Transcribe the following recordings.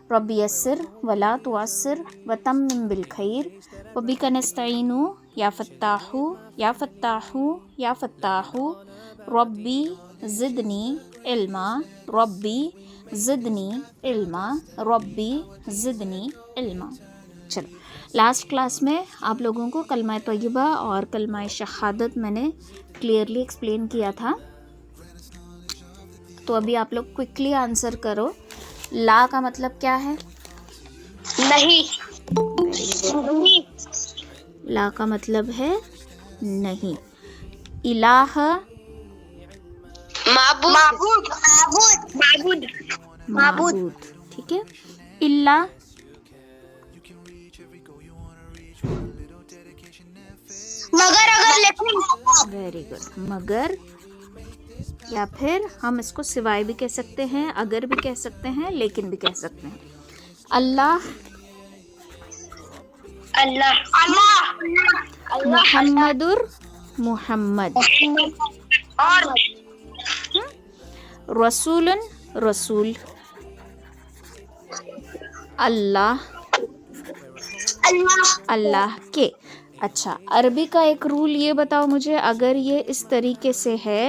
रब्बी यस्सिर वला तुअस्सिर वतम्मिम बिल खैर वबिका नस्तईनु या फत्ताहु या फत्ताहु या फत्ताहु रब्बी ज़िदनी इल्मा रब्बी ज़िदनी इल्मा रब्बी ज़िदनी इल्मा। चलो, लास्ट क्लास में आप लोगों को कलमा तय्यबा और कलमा शहादत मैंने क्लियरली एक्सप्लेन किया था, तो अभी आप लोग क्विकली आंसर करो। ला का मतलब क्या है? नहीं। ला का मतलब है नहीं। इलाह माबूद माबूद माबूद, ठीक है। इल्ला मगर, अगर, लेकिन। वेरी गुड, मगर, या फिर हम इसको सिवाय भी कह सकते हैं, अगर भी कह सकते हैं, लेकिन भी कह सकते हैं। अल्लाह मुहम्मदुर मुहम्मद और रसूलन रसूल अल्लाह अल्लाह के। अच्छा, अरबी का एक रूल ये बताओ मुझे, अगर ये इस तरीके से है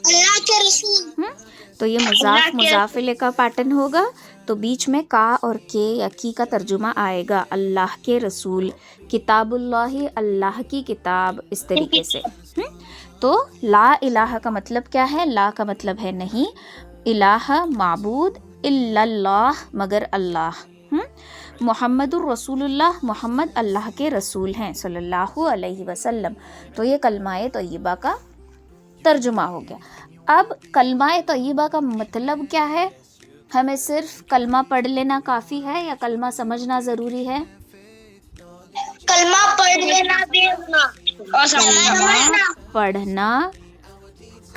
अल्लाह के रसूल, तो ये मुजाफ मुजाफिले का पैटर्न होगा, तो बीच में का और के या की का तर्जुमा आएगा। अल्लाह के रसूल, किताबुल्लाही अल्लाह की किताब, इस तरीके से। तो ला इलाहा का मतलब क्या है? ला का मतलब है नहीं, इलाहा माबूद इल्लल्लाह मगर अल्लाह। मुहम्मदुर रसूलुल्लाह, मोहम्मद अल्लाह के रसूल हैं सल्लल्लाहु अलैहि वसल्लम। तो ये कलमाए तय्यबा का तर्जुमा हो गया। अब कलमाए तय्यबा का मतलब क्या है? हमें सिर्फ कलमा पढ़ लेना काफ़ी है या कलमा समझना ज़रूरी है? कलमा पढ़ लेना, देखना और समझना। पढ़ना,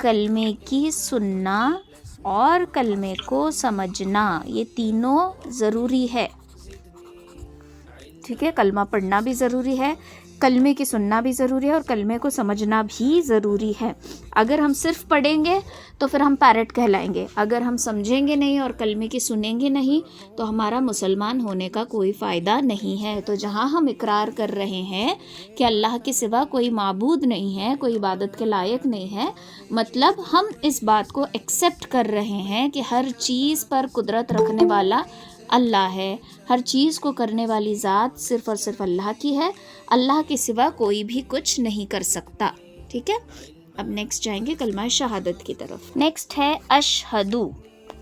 कलमे की सुनना और कलमे को समझना, ये तीनों ज़रूरी है। ठीक है, कलमा पढ़ना भी ज़रूरी है, कलमे की सुनना भी ज़रूरी है और कलमे को समझना भी ज़रूरी है। अगर हम सिर्फ पढ़ेंगे तो फिर हम पैरट कहलाएंगे, अगर हम समझेंगे नहीं और कलमे की सुनेंगे नहीं तो हमारा मुसलमान होने का कोई फ़ायदा नहीं है। तो जहाँ हम इकरार कर रहे हैं कि अल्लाह के सिवा कोई माबूद नहीं है, कोई इबादत के लायक नहीं है, मतलब हम इस बात को एक्सेप्ट कर रहे हैं कि हर चीज़ पर कुदरत रखने वाला अल्लाह है, हर चीज़ को करने वाली ज़ात सिर्फ़ और सिर्फ अल्लाह की है, अल्लाह के सिवा कोई भी कुछ नहीं कर सकता। ठीक है, अब नेक्स्ट जाएंगे कलमा शहादत की तरफ। नेक्स्ट है अशहदु,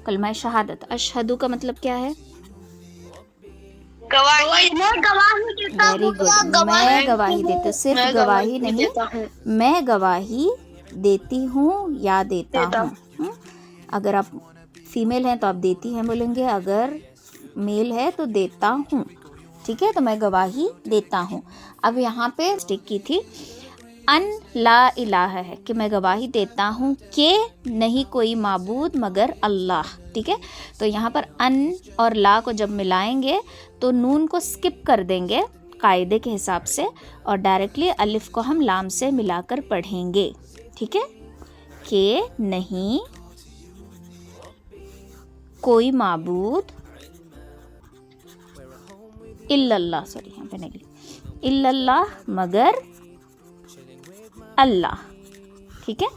कलमा शहादत। अशहदु का मतलब क्या है? गवाही। वेरी गुड, मैं गवाही देती हूँ, सिर्फ गवाही नहीं, मैं गवाही देती हूँ या देता हूँ। अगर आप फीमेल हैं तो आप देती हैं बोलेंगे, अगर मेल है तो देता हूँ। ठीक है, तो मैं गवाही देता हूँ। अब यहाँ पे स्टिक की थी अन ला इलाहा है कि मैं गवाही देता हूँ कि नहीं कोई माबूद मगर अल्लाह। ठीक है, तो यहाँ पर अन और ला को जब मिलाएंगे तो नून को स्किप कर देंगे कायदे के हिसाब से और डायरेक्टली अलिफ को हम लाम से मिलाकर पढ़ेंगे। ठीक है, कि नहीं कोई माबूद इल्लल्लाह, सॉरी यहाँ पे नहीं, इल्लल्लाह मगर अल्लाह। ठीक है,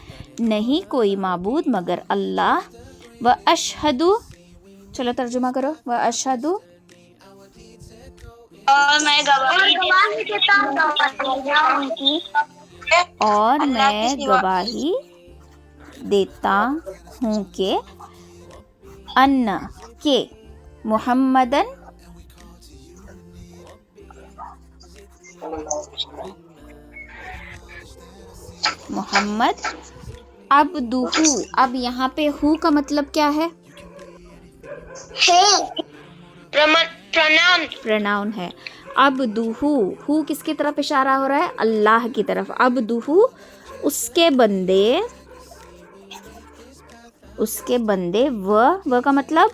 नहीं कोई माबूद मगर अल्लाह। व अशहदु, चलो तर्जुमा करो। व अशहदु, और मैं गवाही देता हूँ कि अन्ना के मुहम्मदन मोहम्मद अब्दुहु। अब यहाँ पे हु का मतलब क्या है? प्रनाउन है। अब्दुहु, हु किसकी तरफ इशारा हो रहा है? अल्लाह की तरफ। अब्दुहु उसके बंदे व का मतलब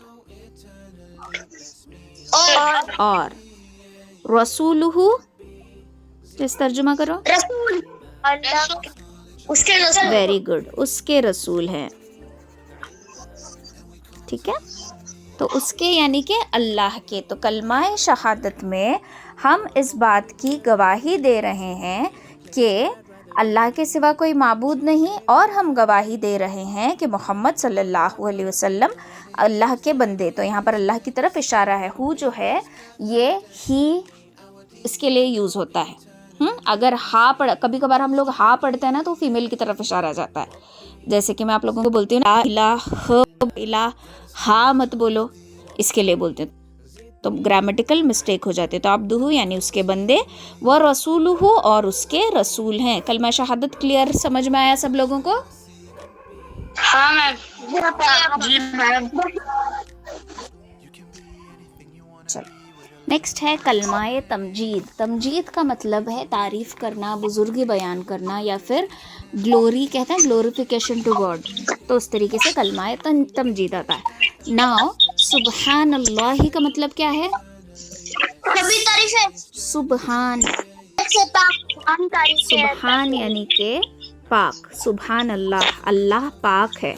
और रसूलुहु, जिस तर्जुमा करो। रसूल, उसके रसूल। वेरी गुड, उसके रसूल हैं। ठीक है। तो उसके यानी कि अल्लाह के। तो कलमाए शहादत में हम इस बात की गवाही दे रहे हैं कि अल्लाह के सिवा कोई माबूद नहीं, और हम गवाही दे रहे हैं कि मोहम्मद सल्लल्लाहु अलैहि वसल्लम अल्लाह के बंदे। तो यहाँ पर अल्लाह की तरफ इशारा है। हु जो है ये ही इसके लिए यूज़ होता है। अगर हा पढ़, कभी कभार हम लोग हा पढ़ते हैं ना तो फीमेल की तरफ इशारा जाता है। जैसे कि मैं आप लोगों को बोलती हूँ इला हा मत बोलो, इसके लिए बोलते हैं, तो ग्रामेटिकल मिस्टेक हो जाती है। तो अब्दुहु यानी उसके बंदे, व रसूलुहु और उसके रसूल हैं। कलमा शहादत क्लियर समझ में आया सब लोगों को? हाँ मैम। जी मैम। चलो नेक्स्ट है कलमाए तमजीद। तमजीद का मतलब है तारीफ़ करना, बुजुर्गी बयान करना, या फिर ग्लोरी कहते हैं, ग्लोरिफिकेशन टू गॉड। तो उस तरीके से कलमाए तमजीद आता है। नाउ सुबहान अल्लाह का मतलब क्या है? सभी तारीफ है। सुबहान, तारीफ सुबहान यानी के पाक। सुबहान अल्लाह, अल्लाह पाक है,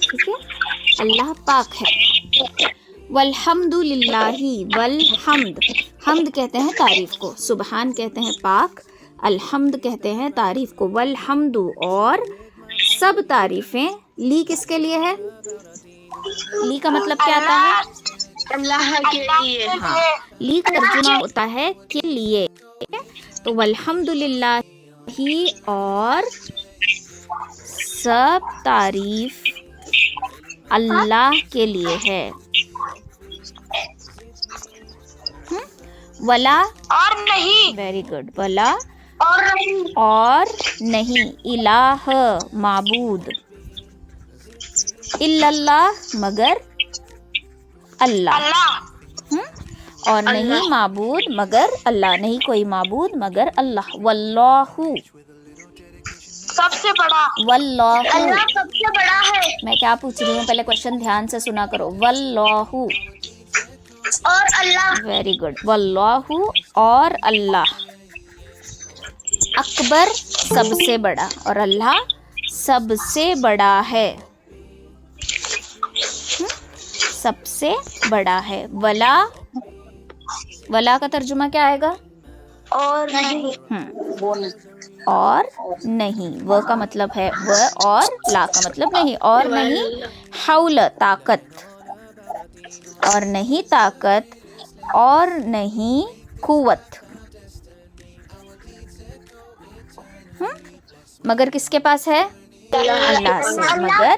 ठीक है, अल्लाह पाक है। वल्हम्दुलिल्लाहि, वल्हम्द, हमद कहते हैं तारीफ को, सुबहान कहते हैं पाक, अल्हम्द कहते हैं तारीफ को। वल्हम्दु और सब तारीफें, ली किसके लिए है? ली का मतलब क्या आता है? अल्लाह के लिए। हाँ, ली का तर्जुमा होता है के लिए। तो वल्हम्दुलिल्लाहि और सब तारीफ अल्लाह के लिए है। वला और नहीं, वेरी गुड, वला और नहीं, और नहीं, इलाह माबूद, इल्लल्लाह मगर अल्लाह, और नहीं माबूद मगर अल्लाह, नहीं कोई माबूद मगर अल्लाह। वल्लाहु सबसे बड़ा, वल्लाहु, अल्लाह सबसे बड़ा है। मैं क्या पूछ रही हूँ पहले क्वेश्चन ध्यान से सुना करो। वल्लाहु और अल्लाह, वेरी गुड, वल्लाहु और अल्लाह। अकबर सबसे बड़ा, और अल्लाह सबसे बड़ा है, सबसे बड़ा है। वला, वला का तर्जुमा क्या आएगा? और नहीं, और नहीं, व का मतलब है व, और ला का मतलब नहीं, और नहीं। हौल ताकत, और नहीं ताकत, और नहीं कुव्वत। मगर किसके पास है? अल्लाह से, मगर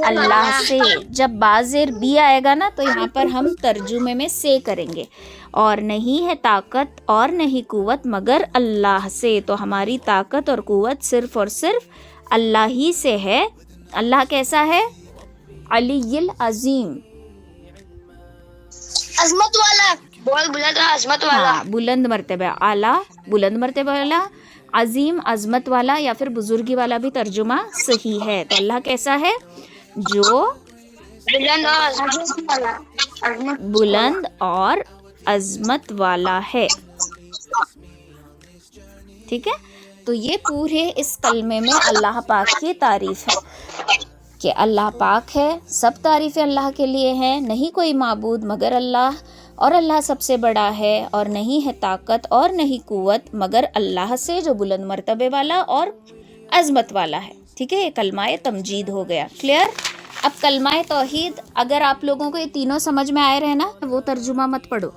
अल्लाह से। जब बाज़ेर बी आएगा ना तो यहाँ पर हम तर्जुमे में से करेंगे। और नहीं है ताकत और नहीं कुव्वत मगर अल्लाह से। तो हमारी ताकत और कुव्वत सिर्फ और सिर्फ अल्लाह ही से है। अल्लाह कैसा है? अलीयुल अजीम, अजमत वाला, बहुत बुलंद अजमत वाला। हाँ, बुलंद मर्तबा, आला बुलंद मर्तबा वाला, अजीम अजमत वाला, या फिर बुजुर्गी वाला भी तर्जुमा सही है। तो अल्लाह कैसा है? जो बुलंद और अजमत वाला, बुलंद और अजमत वाला है, ठीक है। तो ये पूरे इस कलमे में अल्लाह पाक की तारीफ है कि अल्लाह पाक है, सब तारीफ़ें अल्लाह के लिए हैं, नहीं कोई माबूद मगर अल्लाह, और अल्लाह सबसे बड़ा है, और नहीं है ताकत और नहीं कुव्वत मगर अल्लाह से जो बुलंद मर्तबे वाला और अज़मत वाला है, ठीक है। ये कलमाए तमजीद हो गया, क्लियर। अब कलमाए तौहीद, अगर आप लोगों को ये तीनों समझ में आए रहे ना, वो तर्जुमा मत पढ़ो,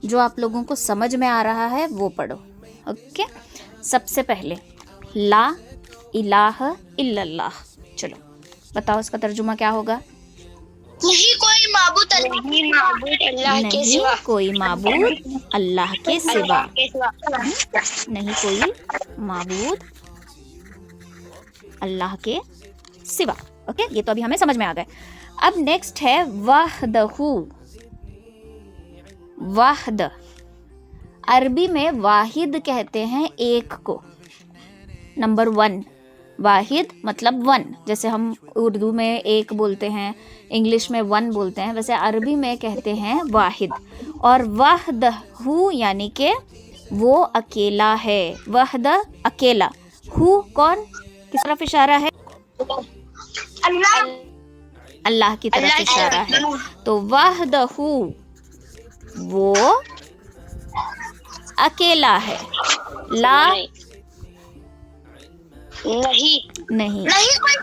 जो आप लोगों को समझ में आ रहा है वो पढ़ो, ओके। सबसे पहले ला इलाहा इल्लल्लाह, चलो बताओ इसका तर्जुमा क्या होगा? नहीं कोई माबूद अल्लाह के सिवा, नहीं कोई माबूद अल्लाह के सिवा, नहीं कोई माबूद अल्लाह के सिवा, ओके। ये तो अभी हमें समझ में आ गए। अब नेक्स्ट है वहदहू। वाहद अरबी में वाहिद कहते हैं एक को, नंबर वन। वाहिद मतलब वन, जैसे हम उर्दू में एक बोलते हैं, इंग्लिश में वन बोलते हैं, वैसे अरबी में कहते हैं वाहिद। और वहदहू यानी कि वो अकेला है, वहद अकेला, हु कौन, किस तरफ इशारा है? अल्लाह, अल्लाह की तरफ इशारा है। तो वहदहू वो अकेला है, ला नहीं नहीं कोई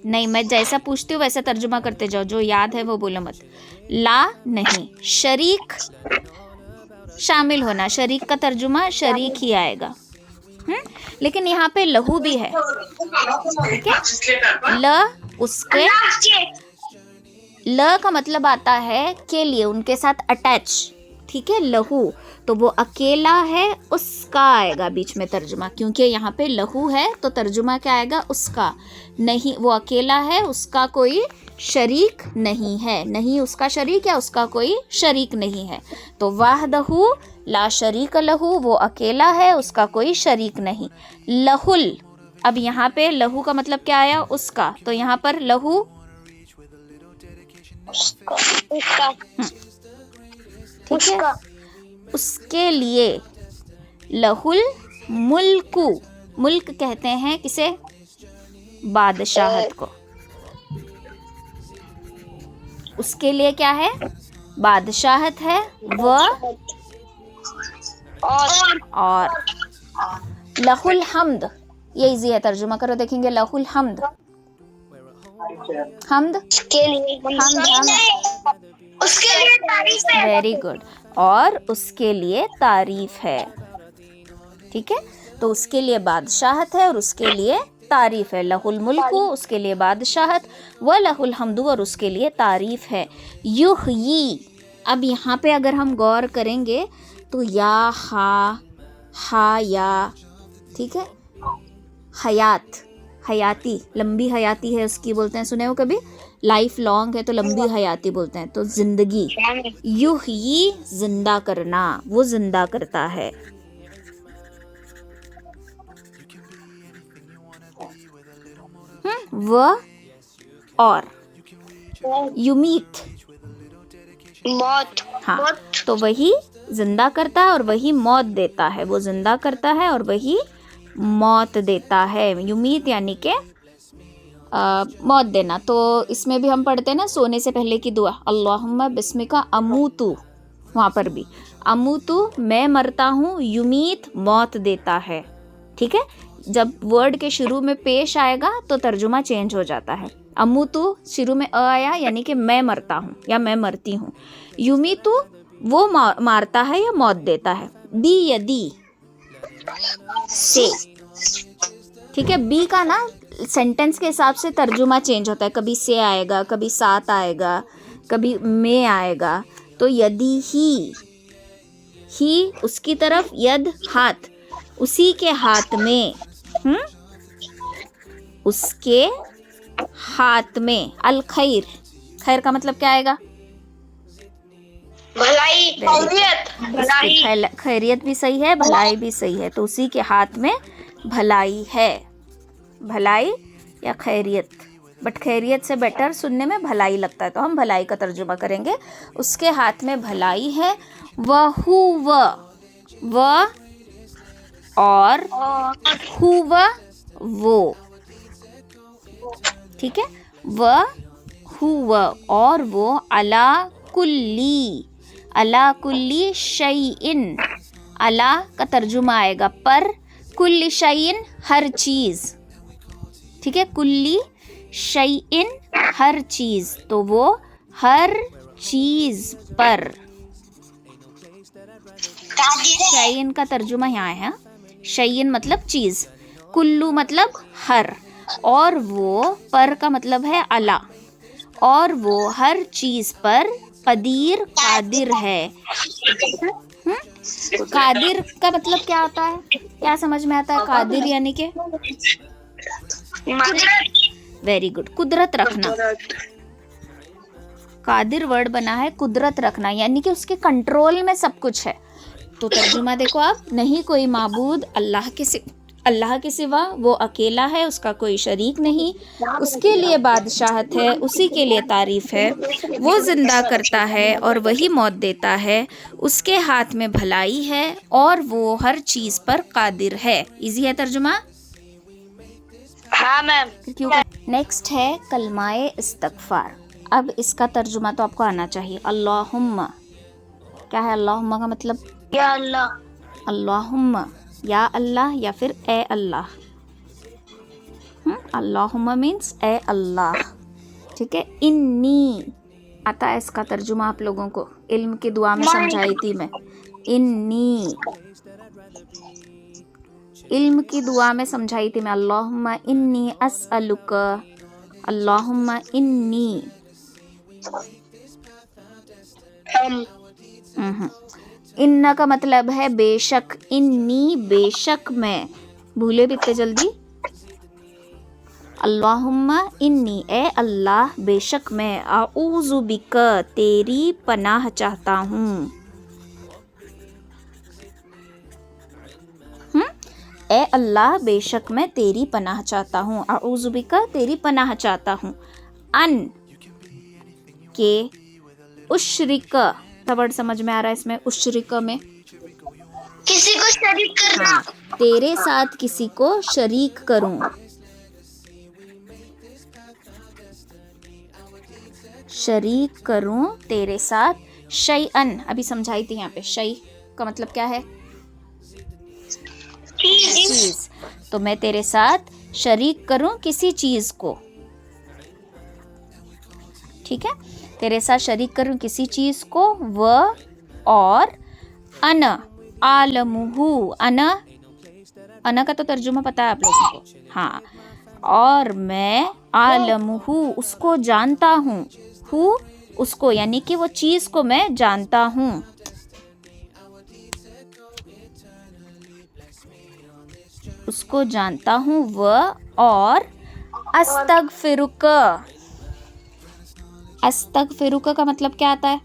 नहीं, मैं जैसा पूछती हूँ वैसा तर्जुमा करते जाओ, जो याद है वो बोलो मत। ला नहीं, शरीक शामिल होना, शरीक का तर्जुमा शरीक ही आएगा। लेकिन यहाँ पे लहू भी है, ठीक है। ल उसके, ल का मतलब आता है के लिए, उनके साथ अटैच, ठीक है। लहू तो वो अकेला है, उसका आएगा बीच में तर्जुमा, क्योंकि यहाँ पे लहू है तो तर्जुमा क्या आएगा, उसका। नहीं, वो अकेला है, उसका कोई शरीक नहीं है, नहीं उसका शरीक है, उसका कोई शरीक नहीं है। तो वाहदहू ला शरीक लहू, वो अकेला है, उसका कोई शरीक नहीं। लहुल, अब यहाँ पे लहू का मतलब क्या आया, उसका, तो यहाँ पर लहू उसका ठीक है, उसके लिए। लहुल मुल्कु, मुल्क कहते हैं किसे, बादशाहत को। उसके लिए क्या है, बादशाहत है। व और लहुल हम्द, ये इजी है, तर्जुमा करो देखेंगे। लहुल हम्द, हम्द उसके लिए उसके लिए तारीफ है। वेरी गुड, और उसके लिए तारीफ है, ठीक है। तो उसके लिए बादशाहत है और उसके लिए तारीफ है। लहुल मुल्कु, उसके लिए बादशाहत, व लहुल हम्दु, और उसके लिए तारीफ है। युहयी, अब यहाँ पे अगर हम गौर करेंगे तो या हा या, ठीक है। हयात, हयाती, लंबी हयाती है उसकी बोलते हैं, सुने हो कभी, लाइफ लॉन्ग है तो लंबी हयाती बोलते हैं। तो जिंदगी, युहयी जिंदा करना, वो जिंदा करता है। व और युमीत, मौत, हाँ, तो वही जिंदा करता है और वही मौत देता है। वो जिंदा करता है और वही मौत देता है। युमीत यानी के मौत देना। तो इसमें भी हम पढ़ते हैं ना सोने से पहले की दुआ, अल्लाहुम्मा बिस्मिका अमूतु, वहाँ पर भी अमूतु मैं मरता हूँ, युमीत मौत देता है, ठीक है। जब वर्ड के शुरू में पेश आएगा तो तर्जुमा चेंज हो जाता है। अमूतु शुरू में अ आया यानी कि मैं मरता हूँ या मैं मरती हूँ। युमीतु वो मारता है या मौत देता है। बी यदी से, ठीक है। बी का ना सेंटेंस के हिसाब से तर्जुमा चेंज होता है, कभी से आएगा, कभी साथ आएगा, कभी में आएगा। तो यदि ही उसकी तरफ, यद हाथ, उसी के हाथ में, उसके हाथ में। अल खैर, खैर का मतलब क्या आएगा, भलाई, खैरियत, खैरियत भी सही है, भलाई भी सही है। तो उसी के हाथ में भलाई है, भलाई या खैरियत, बट खैरियत से बेटर सुनने में भलाई लगता है, तो हम भलाई का तर्जुमा करेंगे। उसके हाथ में भलाई है। व और हुव वो, ठीक है। व हुव और वो, अला कुल्ली शैइन, अला का तर्जुमा आएगा पर, कुल्ली शैइन हर चीज़, ठीक है। कुल्ली शैइन हर चीज़, तो वो हर चीज़ पर। शैइन का तर्जुमा यहाँ है, शैइन मतलब चीज़, कुल्लू मतलब हर, और वो पर का मतलब है अला, और वो हर चीज़ पर कदीर, कादिर है। कादिर का मतलब क्या होता है, क्या समझ में आता है। कादिर यानी के, वेरी गुड, कुदरत रखना। कादिर वर्ड बना है कुदरत रखना, यानी कि उसके कंट्रोल में सब कुछ है। तो तर्जुमा देखो आप, नहीं कोई माबूद अल्लाह के सिवा, वो अकेला है, उसका कोई शरीक नहीं, उसके लिए बादशाहत है, उसी के लिए तारीफ है, वो जिंदा करता है और वही मौत देता है, उसके हाथ में भलाई है और वो हर चीज़ पर कादिर है। इजी है तर्जुमा? हाँ मैम। क्यों नेक्स्ट है कलमाए इस्तगफार। अब इसका तर्जुमा तो आपको आना चाहिए। अल्लाहुम्मा, क्या है अल्लाहुम्मा का मतलब? या अल्लाह, अल्लाहुम्मा, या अल्लाह या फिर ए अल्लाह। अल्लाहुम्मा मीन्स ए अल्लाह, ठीक है। इन्नी आता है इसका तर्जुमा आप लोगों को, इल्म की दुआ में समझाई थी मैं। इन्नी, इल्म की दुआ में समझाई थी मैं। अल्लाहुम्मा इन्नी अस्अलुका, अल्लाहुम्मा इन्नी। इन्ना का मतलब है बेशक, इन्नी बेशक मैं, भूले भी इतने जल्दी। अल्लाहुम्मा इन्नी, ए अल्लाह बेशक मैं, आऊज़ु बिका तेरी पनाह चाहता हूँ। ए अल्लाह बेशक मैं तेरी पनाह चाहता हूँ, आऊज़ु बिका तेरी पनाह चाहता हूँ। अन के उश्रिक, वर्ड समझ में आ रहा है इसमें? उश्रिक में किसी को शरीक करना। हाँ, तेरे साथ किसी को शरीक करूं। शरीक करूं तेरे साथ। शैअन अभी समझाई थी यहाँ पे। शै का मतलब क्या है? चीज। तो मैं तेरे साथ शरीक करूं किसी चीज को, ठीक है। तेरे साथ शरीक करूं किसी चीज को। व और अन आलमुहु, अना का तो तर्जुमा पता है आप लोगों को, हाँ। और मैं आलमुहु उसको जानता हूँ, हु उसको यानी कि वो चीज को मैं जानता हूँ। उसको जानता हूँ। व और अस्तगफिरुक, अस्तगफिरुक का मतलब क्या आता है?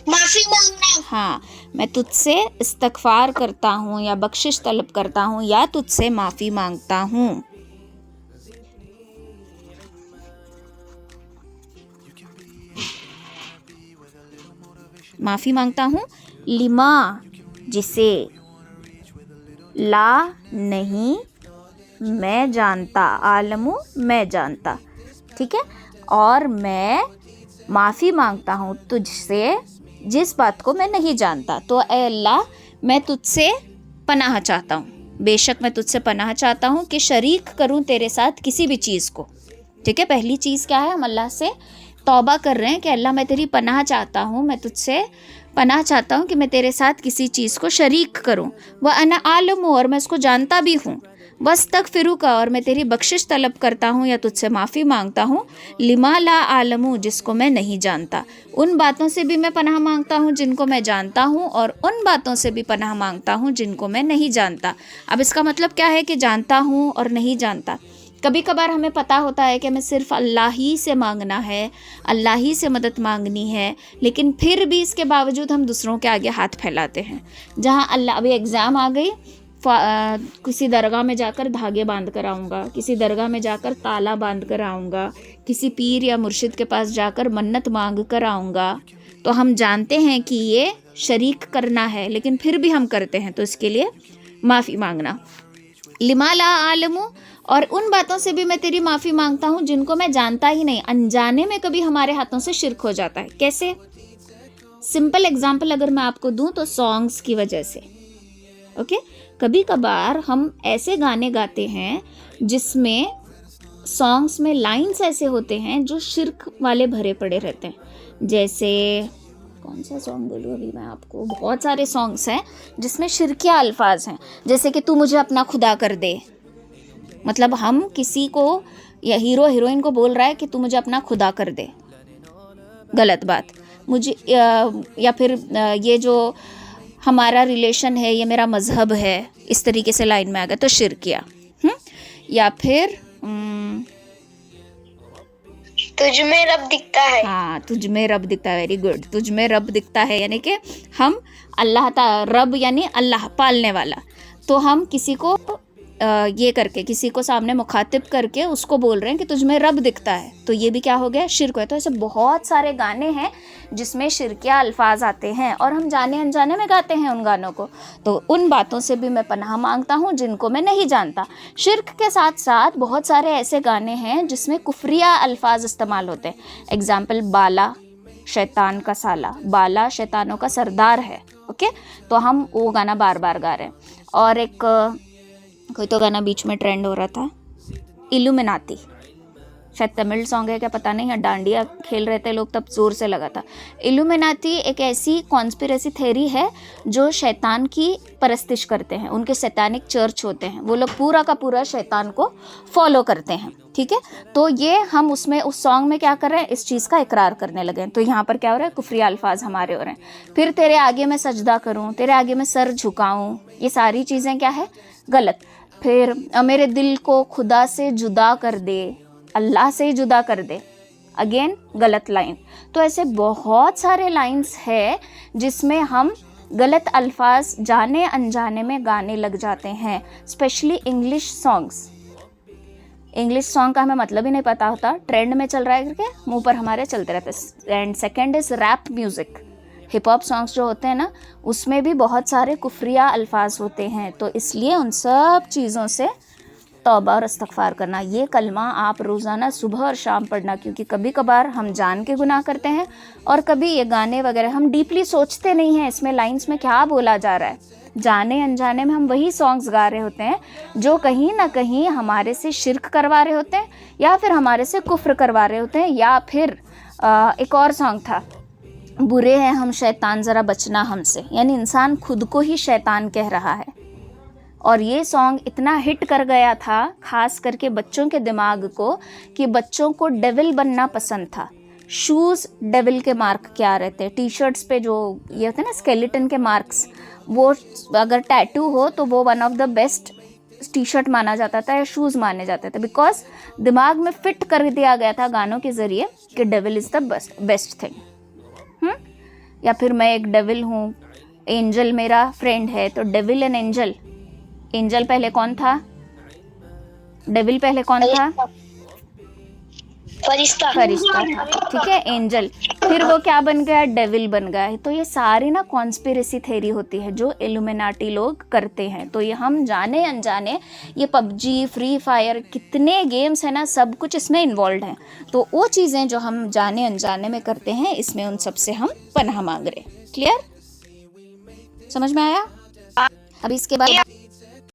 माफी मांगना। हाँ, मैं तुझसे इस्तगफार करता हूँ या बख्शिश तलब करता हूँ या तुझसे माफ़ी मांगता हूँ। माफ़ी मांगता हूँ लिमा जिसे, ला नहीं मैं जानता, आलमू मैं जानता, ठीक है। और मैं माफ़ी मांगता हूँ तुझसे जिस बात को मैं नहीं जानता। तो ए अल्लाह मैं तुझसे पनाह चाहता हूँ, बेशक मैं तुझसे पनाह चाहता हूँ कि शरीक करूँ तेरे साथ किसी भी चीज़ को, ठीक है। पहली चीज़ क्या है? हम अल्लाह से तौबा कर रहे हैं कि अल्लाह मैं तेरी पनाह चाहता हूँ, मैं तुझसे पनाह चाहता हूँ कि मैं तेरे साथ किसी चीज़ को शरीक करूँ। वह अना आलम, और मैं उसको जानता भी हूँ। बस तक फिरू का, और मैं तेरी बख्शिश तलब करता हूँ या तुझसे माफ़ी मांगता हूँ। लिमा ला आलमू जिसको मैं नहीं जानता। उन बातों से भी मैं पनाह मांगता हूँ जिनको मैं जानता हूँ, और उन बातों से भी पनाह मांगता हूँ जिनको मैं नहीं जानता। अब इसका मतलब क्या है कि जानता हूँ और नहीं जानता। कभी कभार हमें पता होता है कि हमें सिर्फ अल्लाह ही से मांगना है, अल्लाह ही से मदद मांगनी है, लेकिन फिर भी इसके बावजूद हम दूसरों के आगे हाथ फैलाते हैं। जहाँ अल्लाह, अभी एग्ज़ाम आ गई, किसी दरगाह में जाकर धागे बांध कर आऊँगा, किसी दरगाह में जाकर ताला बांध कर आऊँगा, किसी पीर या मुर्शिद के पास जाकर मन्नत मांग कर आऊँगा। तो हम जानते हैं कि ये शरीक करना है, लेकिन फिर भी हम करते हैं, तो इसके लिए माफ़ी मांगना। लिमा ला आलमू, और उन बातों से भी मैं तेरी माफ़ी मांगता हूँ जिनको मैं जानता ही नहीं। अनजाने में कभी हमारे हाथों से शिर्क हो जाता है। कैसे? सिंपल एग्जाम्पल अगर मैं आपको दूँ तो सॉन्ग्स की वजह से, ओके। कभी कभार हम ऐसे गाने गाते हैं जिसमें सॉन्ग्स में लाइंस ऐसे होते हैं जो शिर्क वाले भरे पड़े रहते हैं। जैसे कौन सा सॉन्ग बोलूँ अभी मैं आपको? बहुत सारे सॉन्ग्स हैं जिसमें शिर्किया अल्फाज हैं, जैसे कि तू मुझे अपना खुदा कर दे। मतलब हम किसी को या हीरो हीरोइन को बोल रहा है कि तू मुझे अपना खुदा कर दे, गलत बात। मुझे या फिर ये जो हमारा रिलेशन है, ये मेरा मज़हब है, इस तरीके से लाइन में आ गया तो शिर्किया। या फिर तुझ में रब दिखता है। हाँ, तुझ में रब दिखता है, वेरी गुड। तुझ में रब दिखता है यानी कि हम अल्लाह रब यानी अल्लाह पालने वाला, तो हम किसी को ये करके किसी को सामने मुखातिब करके उसको बोल रहे हैं कि तुझ में रब दिखता है, तो ये भी क्या हो गया, शिर्क है। तो ऐसे बहुत सारे गाने हैं जिसमें शिरकिया अल्फाज आते हैं और हम जाने अनजाने में गाते हैं उन गानों को। तो उन बातों से भी मैं पनाह मांगता हूँ जिनको मैं नहीं जानता। शिर्क के साथ साथ बहुत सारे ऐसे गाने हैं जिसमें कुफरिया अल्फाज इस्तेमाल होते हैं। एग्जाम्पल, बाला शैतान का साला, बाला शैतानों का सरदार है, ओके, तो हम वो गाना बार बार गा रहे हैं। और एक कोई तो गाना बीच में ट्रेंड हो रहा था, इल्यूमिनाती, शायद तमिल सॉन्ग है क्या पता नहीं, या डांडिया खेल रहे थे लोग तब जोर से लगा था। इल्यूमिनाती एक ऐसी कॉन्स्पिरेसी थ्योरी है जो शैतान की परस्तिश करते हैं, उनके शैतानिक चर्च होते हैं, वो लोग पूरा का पूरा शैतान को फॉलो करते हैं, ठीक है। तो ये हम उसमें उस सॉन्ग में क्या कर रहे हैं, इस चीज़ का इकरार करने लगे हैं। तो यहाँ पर क्या हो रहा है, कुफरी अल्फाज हमारे हो रहे हैं। फिर तेरे आगे मैं सजदा करूँ, तेरे आगे मैं सर झुकाऊँ, ये सारी चीज़ें क्या है, गलत। फिर मेरे दिल को खुदा से जुदा कर दे, अल्लाह से जुदा कर दे, अगेन गलत लाइन। तो ऐसे बहुत सारे लाइंस है जिसमें हम गलत अल्फाज जाने अनजाने में गाने लग जाते हैं। Specially English songs, English song का हमें मतलब ही नहीं पता होता, ट्रेंड में चल रहा है करके मुंह पर हमारे चलते रहते। And second is rap music, hip hop songs जो होते हैं ना, उसमें भी बहुत सारे कुफरिया अल्फाज होते हैं। तो इसलिए उन सब चीज़ों से तौबा और इस्तग़फ़ार करना, ये कलमा आप रोज़ाना सुबह और शाम पढ़ना, क्योंकि कभी कभार हम जान के गुनाह करते हैं और कभी ये गाने वगैरह हम डीपली सोचते नहीं हैं इसमें लाइंस में क्या बोला जा रहा है, जाने अनजाने में हम वही सॉन्ग्स गा रहे होते हैं जो कहीं ना कहीं हमारे से शिर्क करवा रहे होते हैं या फिर हमारे से कुफ्र करवा रहे होते हैं। या फिर एक और सॉन्ग था, बुरे हैं हम शैतान ज़रा बचना हमसे, यानी इंसान खुद को ही शैतान कह रहा है। और ये सॉन्ग इतना हिट कर गया था खास करके बच्चों के दिमाग को कि बच्चों को डेविल बनना पसंद था। शूज़ डेविल के मार्क के आ रहे थे, टी शर्ट्स पे जो ये होते हैं ना स्केलेटन के मार्क्स, वो अगर टैटू हो तो वो one of the best T shirt माना जाता था या शूज़ माने जाते थे, बिकॉज दिमाग में फिट कर दिया गया था गानों के ज़रिए कि devil is the best thing. या फिर मैं एक डेविल हूँ, एंजल मेरा फ्रेंड है, तो डेविल एंड एंजल, एंजल पहले कौन था, डेविल पहले कौन था, फरिश्ता था, ठीक है, एंजल, फिर वो क्या बन गया, डेविल बन गया। तो ये सारी ना कॉन्स्पिरेसी थ्योरी होती है जो इल्यूमिनाटी लोग करते हैं। तो ये हम जाने अनजाने, ये पबजी, फ्री फायर, कितने गेम्स हैं ना, सब कुछ इसमें इन्वॉल्व हैं। तो वो चीज़ें जो हम जाने अनजाने में करते हैं, इसमें उन सब से हम पनाह मांग रहे हैं। क्लियर, समझ में आया? अब इसके बाद